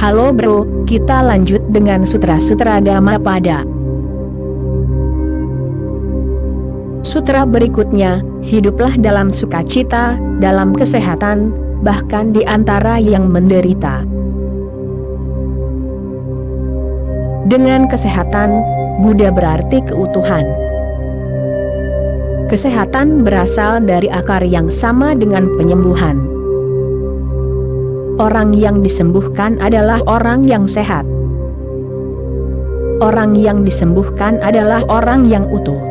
Halo bro, kita lanjut dengan Sutra Dhammapada. Sutra berikutnya, hiduplah dalam sukacita, dalam kesehatan, bahkan di antara yang menderita. Dengan kesehatan, Buddha berarti keutuhan. Kesehatan berasal dari akar yang sama dengan penyembuhan. Orang yang disembuhkan adalah orang yang sehat. Orang yang disembuhkan adalah orang yang utuh.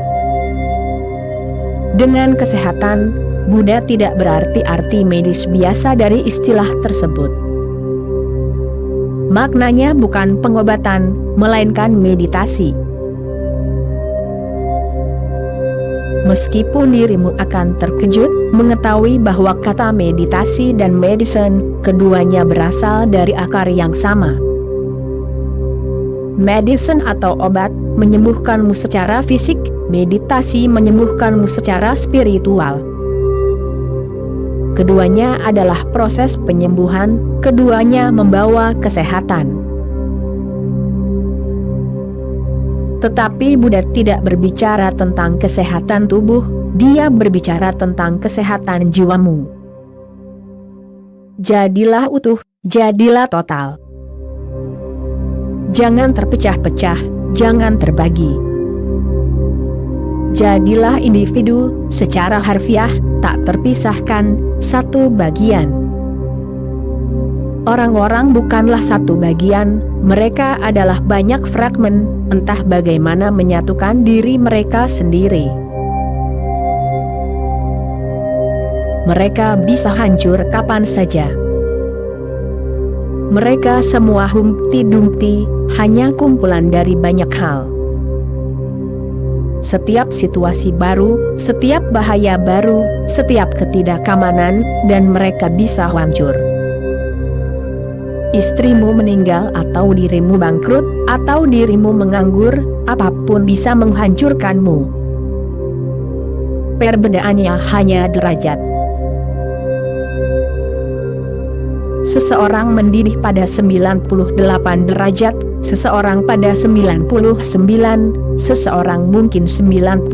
Dengan kesehatan, Buddha tidak berarti arti medis biasa dari istilah tersebut. Maknanya bukan pengobatan, melainkan meditasi. Meskipun dirimu akan terkejut mengetahui bahwa kata meditasi dan medicine, keduanya berasal dari akar yang sama. Medicine atau obat, menyembuhkanmu secara fisik, meditasi menyembuhkanmu secara spiritual. Keduanya adalah proses penyembuhan, keduanya membawa kesehatan. Tetapi Buddha tidak berbicara tentang kesehatan tubuh, dia berbicara tentang kesehatan jiwamu. Jadilah utuh, jadilah total. Jangan terpecah-pecah, jangan terbagi. Jadilah individu, secara harfiah, tak terpisahkan, satu bagian. Orang-orang bukanlah satu bagian, mereka adalah banyak fragmen, entah bagaimana menyatukan diri mereka sendiri. Mereka bisa hancur kapan saja. Mereka semua Humpty Dumpty, hanya kumpulan dari banyak hal. Setiap situasi baru, setiap bahaya baru, setiap ketidakamanan, dan mereka bisa hancur. Istrimu meninggal atau dirimu bangkrut, atau dirimu menganggur, apapun bisa menghancurkanmu. Perbedaannya hanya derajat. Seseorang mendidih pada 98 derajat, seseorang pada 99, seseorang mungkin 99,9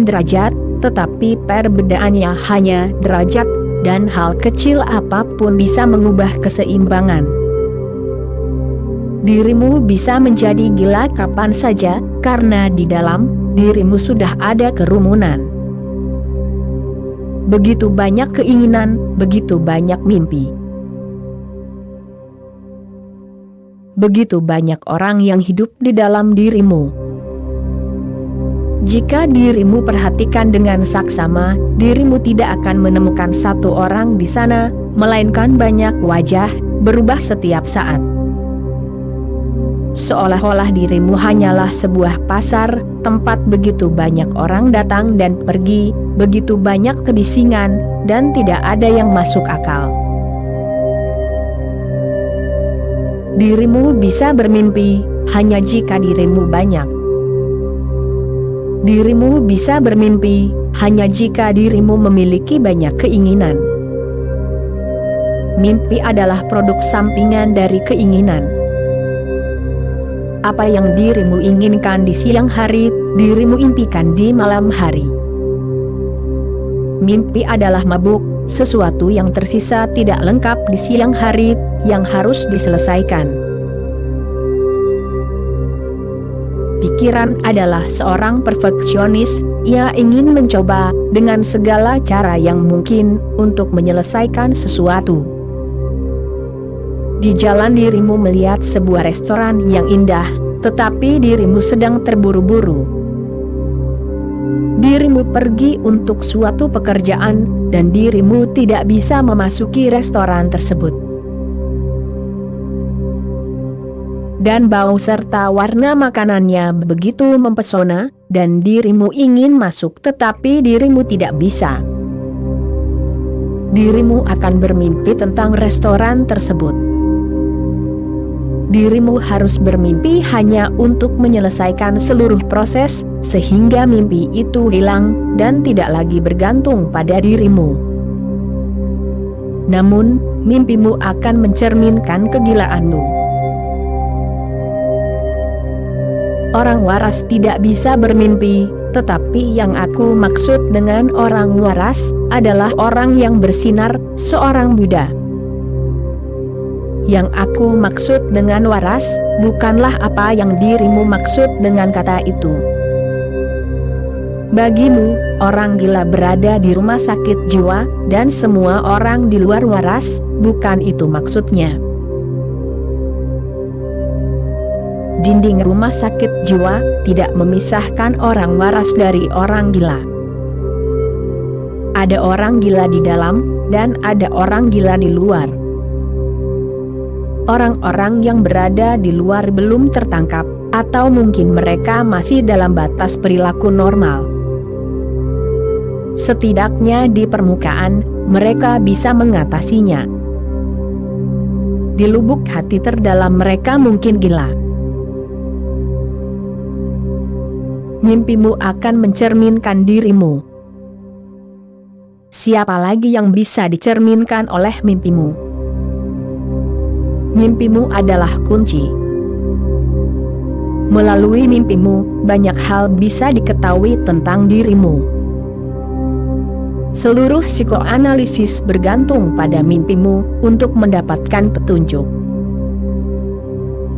derajat, tetapi perbedaannya hanya derajat, dan hal kecil apapun bisa mengubah keseimbangan. Dirimu bisa menjadi gila kapan saja, karena di dalam dirimu sudah ada kerumunan. Begitu banyak keinginan, begitu banyak mimpi. Begitu banyak orang yang hidup di dalam dirimu. Jika dirimu perhatikan dengan saksama, dirimu tidak akan menemukan satu orang di sana, melainkan banyak wajah, berubah setiap saat. Seolah-olah dirimu hanyalah sebuah pasar, tempat begitu banyak orang datang dan pergi, begitu banyak kebisingan, dan tidak ada yang masuk akal. Dirimu bisa bermimpi, hanya jika dirimu banyak. Dirimu bisa bermimpi, hanya jika dirimu memiliki banyak keinginan. Mimpi adalah produk sampingan dari keinginan. Apa yang dirimu inginkan di siang hari, dirimu impikan di malam hari. Mimpi adalah mabuk, sesuatu yang tersisa tidak lengkap di siang hari, yang harus diselesaikan. Pikiran adalah seorang perfeksionis, ia ingin mencoba, dengan segala cara yang mungkin, untuk menyelesaikan sesuatu. Di jalan dirimu melihat sebuah restoran yang indah, tetapi dirimu sedang terburu-buru. Dirimu pergi untuk suatu pekerjaan, dan dirimu tidak bisa memasuki restoran tersebut. Dan bau serta warna makanannya begitu mempesona, dan dirimu ingin masuk tetapi dirimu tidak bisa. Dirimu akan bermimpi tentang restoran tersebut. Dirimu harus bermimpi hanya untuk menyelesaikan seluruh proses, sehingga mimpi itu hilang, dan tidak lagi bergantung pada dirimu. namun mimpimu akan mencerminkan kegilaanmu. Orang waras tidak bisa bermimpi, tetapi yang aku maksud dengan orang waras adalah orang yang bersinar, seorang Buddha. Yang aku maksud dengan waras bukanlah apa yang dirimu maksud dengan kata itu. Bagimu, orang gila berada di rumah sakit jiwa, dan semua orang di luar waras, bukan itu maksudnya. Dinding rumah sakit jiwa tidak memisahkan orang waras dari orang gila. Ada orang gila di dalam, dan ada orang gila di luar. Orang-orang yang berada di luar belum tertangkap, atau mungkin mereka masih dalam batas perilaku normal. Setidaknya di permukaan, mereka bisa mengatasinya. Di lubuk hati terdalam mereka mungkin gila. Mimpimu akan mencerminkan dirimu. Siapa lagi yang bisa dicerminkan oleh mimpimu? Mimpimu adalah kunci. Melalui mimpimu, banyak hal bisa diketahui tentang dirimu. Seluruh psikoanalisis bergantung pada mimpimu untuk mendapatkan petunjuk.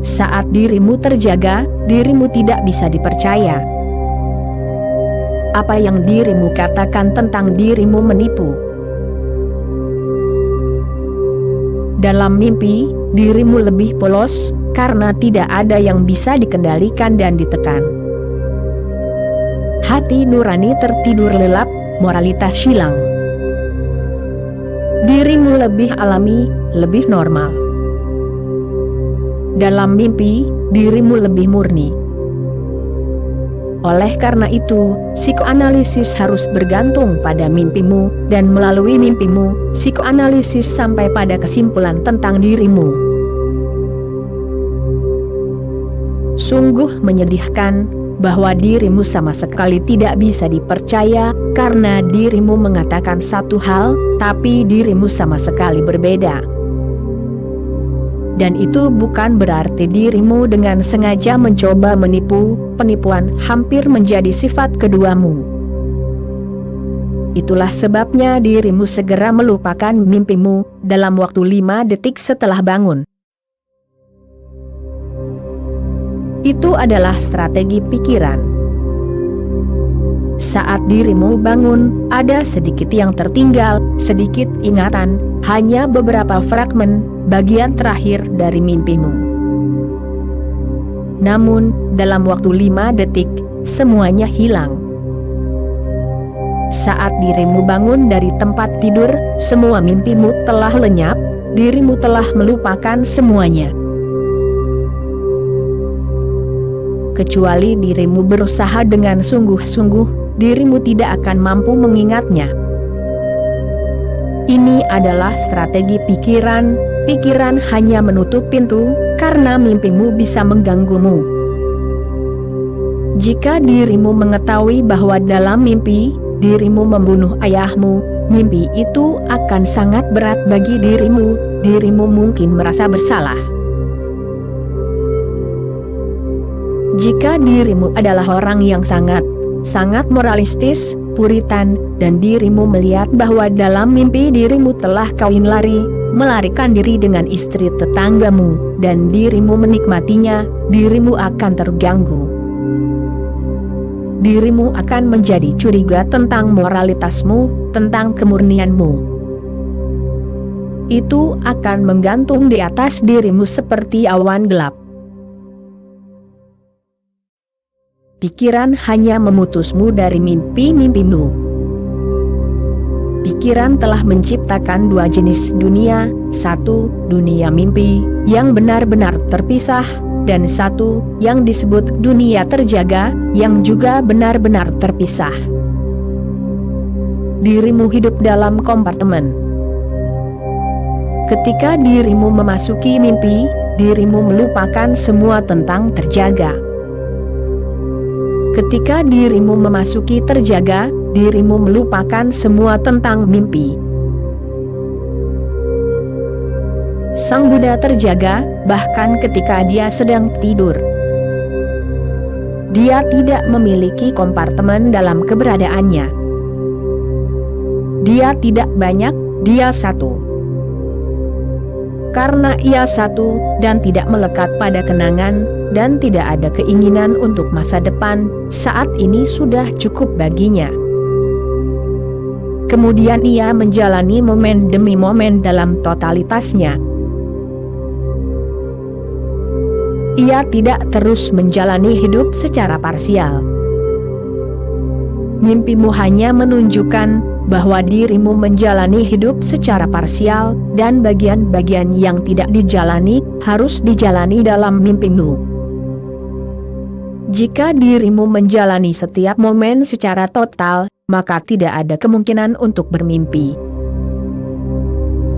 Saat dirimu terjaga, dirimu tidak bisa dipercaya. Apa yang dirimu katakan tentang dirimu menipu. Dalam mimpi, dirimu lebih polos, karena tidak ada yang bisa dikendalikan dan ditekan. Hati nurani tertidur lelap, moralitas hilang. Dirimu lebih alami, lebih normal. Dalam mimpi, dirimu lebih murni. Oleh karena itu, psikoanalisis harus bergantung pada mimpimu, dan melalui mimpimu, psikoanalisis sampai pada kesimpulan tentang dirimu. Sungguh menyedihkan bahwa dirimu sama sekali tidak bisa dipercaya, karena dirimu mengatakan satu hal, tapi dirimu sama sekali berbeda. Dan itu bukan berarti dirimu dengan sengaja mencoba menipu, penipuan hampir menjadi sifat keduamu. Itulah sebabnya dirimu segera melupakan mimpimu, dalam waktu 5 detik setelah bangun. Itu adalah strategi pikiran. Saat dirimu bangun, ada sedikit yang tertinggal, sedikit ingatan, hanya beberapa fragmen, bagian terakhir dari mimpimu. Namun, dalam waktu 5 detik, semuanya hilang. Saat dirimu bangun dari tempat tidur, semua mimpimu telah lenyap, dirimu telah melupakan semuanya. Kecuali dirimu berusaha dengan sungguh-sungguh, dirimu tidak akan mampu mengingatnya. Ini adalah strategi pikiran. Pikiran hanya menutup pintu, karena mimpimu bisa mengganggumu. Jika dirimu mengetahui bahwa dalam mimpi, dirimu membunuh ayahmu, mimpi itu akan sangat berat bagi dirimu, dirimu mungkin merasa bersalah. Jika dirimu adalah orang yang sangat moralistis, puritan, dan dirimu melihat bahwa dalam mimpi dirimu telah kawin lari, melarikan diri dengan istri tetanggamu, dan dirimu menikmatinya, dirimu akan terganggu. Dirimu akan menjadi curiga tentang moralitasmu, tentang kemurnianmu. Itu akan menggantung di atas dirimu seperti awan gelap. Pikiran hanya memutusmu dari mimpi-mimpimu. Pikiran telah menciptakan 2 jenis dunia, 1, dunia mimpi, yang benar-benar terpisah, dan 1, yang disebut dunia terjaga, yang juga benar-benar terpisah. Dirimu hidup dalam kompartemen. Ketika dirimu memasuki mimpi, dirimu melupakan semua tentang terjaga. Ketika dirimu memasuki terjaga, dirimu melupakan semua tentang mimpi. Sang Buddha terjaga, bahkan ketika dia sedang tidur. Dia tidak memiliki kompartemen dalam keberadaannya. Dia tidak banyak, dia satu. Karena ia satu, dan tidak melekat pada kenangan, dan tidak ada keinginan untuk masa depan, saat ini sudah cukup baginya. Kemudian ia menjalani momen demi momen dalam totalitasnya. Ia tidak terus menjalani hidup secara parsial. Mimpimu hanya menunjukkan bahwa dirimu menjalani hidup secara parsial, dan bagian-bagian yang tidak dijalani, harus dijalani dalam mimpimu. Jika dirimu menjalani setiap momen secara total, maka tidak ada kemungkinan untuk bermimpi.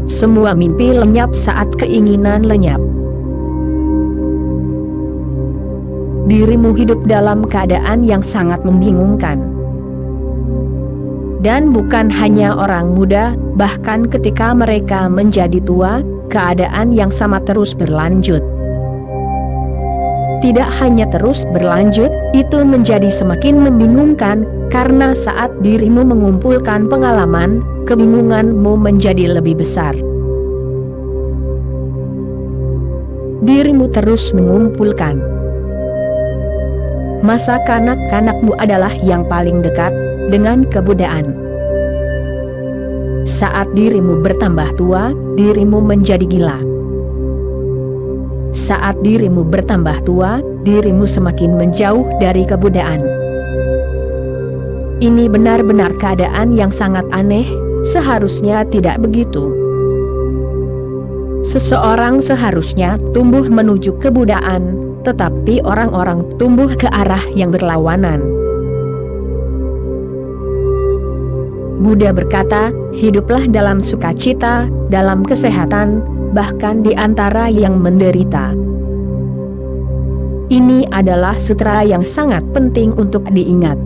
Semua mimpi lenyap saat keinginan lenyap. Dirimu hidup dalam keadaan yang sangat membingungkan. Dan bukan hanya orang muda, bahkan ketika mereka menjadi tua, keadaan yang sama terus berlanjut. Tidak hanya terus berlanjut, itu menjadi semakin membingungkan, karena saat dirimu mengumpulkan pengalaman, kebingunganmu menjadi lebih besar. Dirimu terus mengumpulkan. Masa kanak-kanakmu adalah yang paling dekat dengan kebudayaan. Saat dirimu bertambah tua, dirimu menjadi gila. Saat dirimu bertambah tua, dirimu semakin menjauh dari kebudayaan. Ini benar-benar keadaan yang sangat aneh, seharusnya tidak begitu. Seseorang seharusnya tumbuh menuju kebudayaan, tetapi orang-orang tumbuh ke arah yang berlawanan. Buddha berkata, hiduplah dalam sukacita, dalam kesehatan, bahkan di antara yang menderita. Ini adalah sutra yang sangat penting untuk diingat.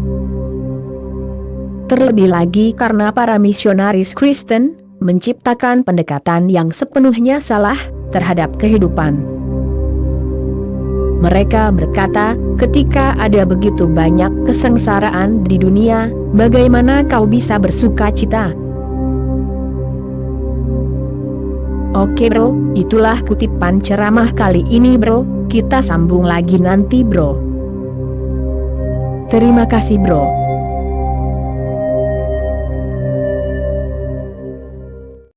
Terlebih lagi karena para misionaris Kristen menciptakan pendekatan yang sepenuhnya salah terhadap kehidupan. Mereka berkata, ketika ada begitu banyak kesengsaraan di dunia, bagaimana kau bisa bersuka cita? Oke bro, itulah kutipan ceramah kali ini bro, kita sambung lagi nanti bro. Terima kasih bro.